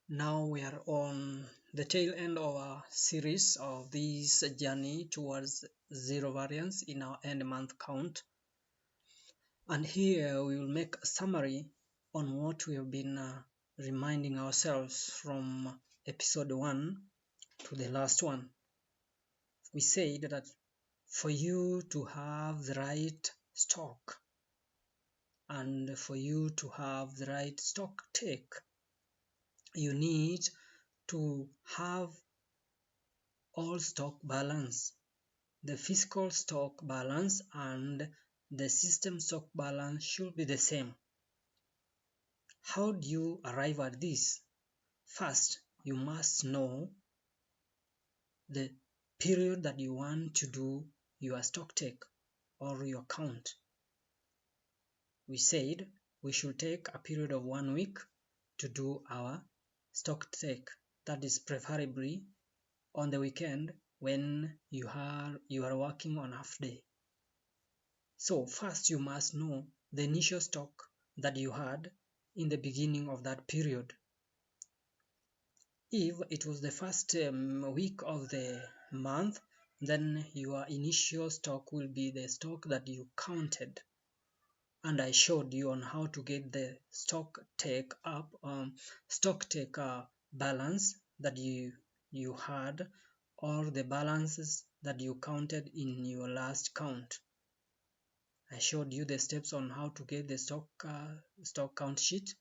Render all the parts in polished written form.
Now we are on the tail end of our series of this journey towards zero variance in our end month count. And here we will make a summary on what we have been reminding ourselves from episode 1 to the last one. We said that for you to have the right stock and for you to have the right stock take, you need to have all stock balance, the physical stock balance and the system stock balance should be the same. How do you arrive at this? First, you must know the period that you want to do your stock take or your count. We said we should take a period of 1 week to do our stock take. That is preferably on the weekend when you are working on half day. So first you must know the initial stock that you had in the beginning of that period. If it was the first week of the month, then your initial stock will be the stock that you counted. And I showed you on how to get the stock take balance that you had, or the balances that you counted in your last count. I showed you the steps on how to get the stock count sheet.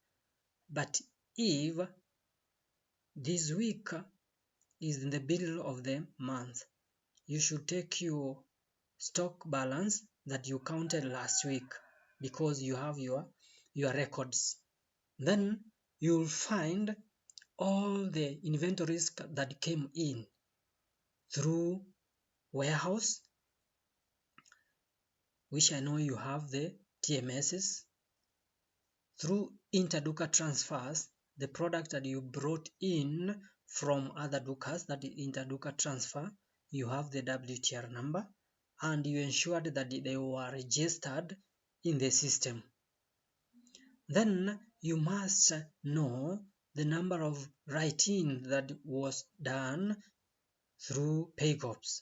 But if this week is in the middle of the month, you should take your stock balance that you counted last week because you have your records. Then you'll find all the inventories that came in through warehouse, which I know you have the TMSs, through inter-duka transfers, the product that you brought in from other dukas, that is inter-duka transfer, you have the WTR number and you ensured that they were registered in the system. Then you must know the number of write-in that was done through PayGops.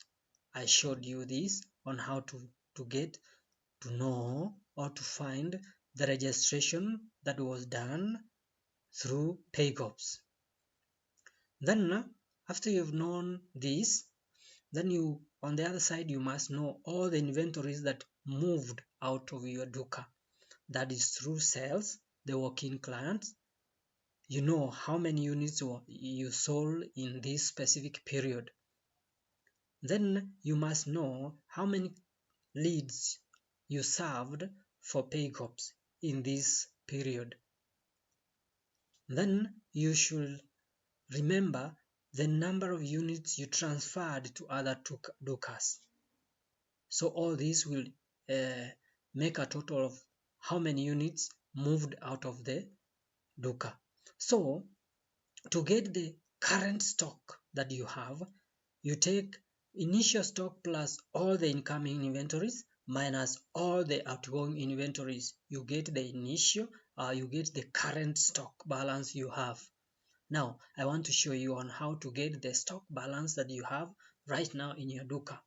I showed you this on how to get to know or to find the registration that was done through PayGops. Then after you've known this, then you on the other side you must know all the inventories that moved out of your duka. That is through sales, the walk-in clients. You know how many units you sold in this specific period. Then you must know how many leads you served for PayGops in this period. Then you should remember the number of units you transferred to other dukas. So all these will make a total of how many units moved out of the duka. So to get the current stock that you have, you take initial stock plus all the incoming inventories minus all the outgoing inventories. You get the initial, you get the current stock balance you have. Now, I want to show you on how to get the stock balance that you have right now in your duka.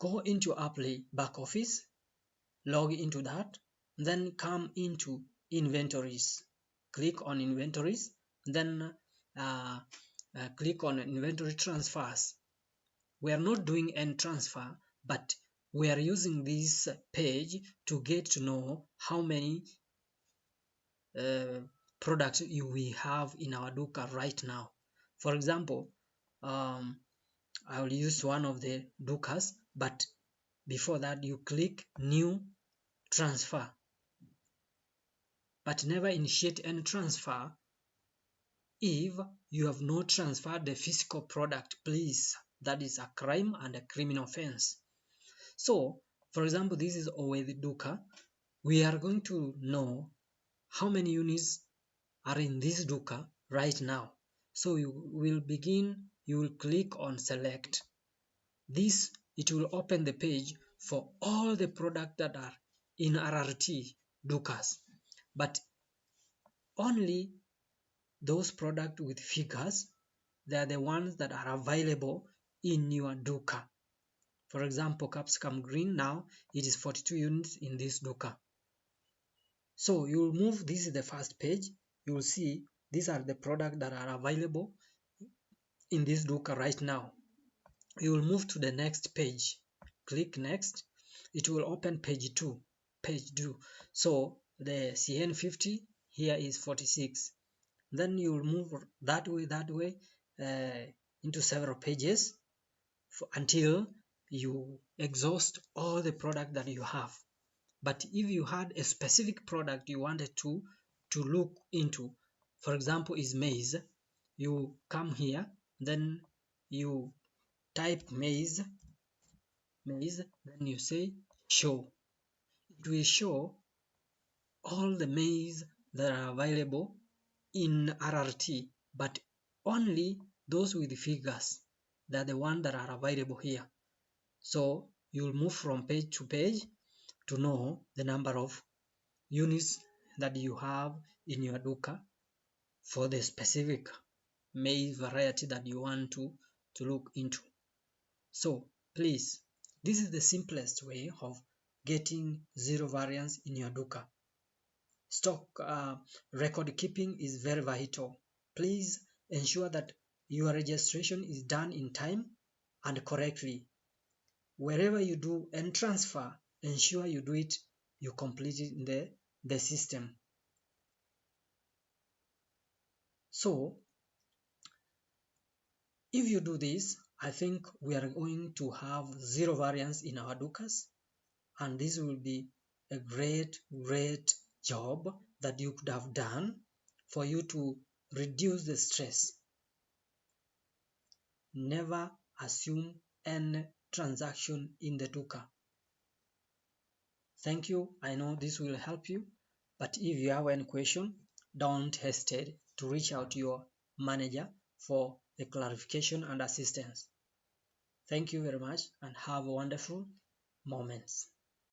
Go into Apply back office, log into that, then come into inventories. Click on inventories, then click on inventory transfers. We are not doing any transfer, but we are using this page to get to know how many products we have in our duka right now. For example, I will use one of the dukas, but before that you click new transfer, but never initiate any transfer if you have not transferred the physical product, please. That is a crime and a criminal offense. So, for example, this is Owedi Duka. We are going to know how many units are in this duka right now. So you will click on select. This, it will open the page for all the products that are in RRT dukas. But only those products with figures, they are the ones that are available in your dukkha. For example, capsicum green, now it is 42 units in this dukkha. So you will move, this is the first page, you will see these are the products that are available in this dukkha right now. You will move to the next page, click next, it will open page 2. So the CN50 here is 46. Then you will move that way into several pages until you exhaust all the product that you have. But if you had a specific product you wanted to look into, for example is maize, you come here, then you type maize, then you say show. It will show all the maize that are available in RRT, but only those with figures. They're the ones that are available here. So you'll move from page to page to know the number of units that you have in your dukkha for the specific maize variety that you want to look into. So please, this is the simplest way of getting zero variance in your dukkha. Stock record keeping is very vital. Please ensure that your registration is done in time and correctly. Wherever you do and transfer, ensure you do it, you complete it in the system. So if you do this, I think we are going to have zero variance in our dukkhas, and this will be a great job that you could have done for you to reduce the stress. Never assume any transaction in the dukkha. Thank you. I know this will help you, but if you have any question, don't hesitate to reach out to your manager for a clarification and assistance. Thank you very much and have wonderful moments.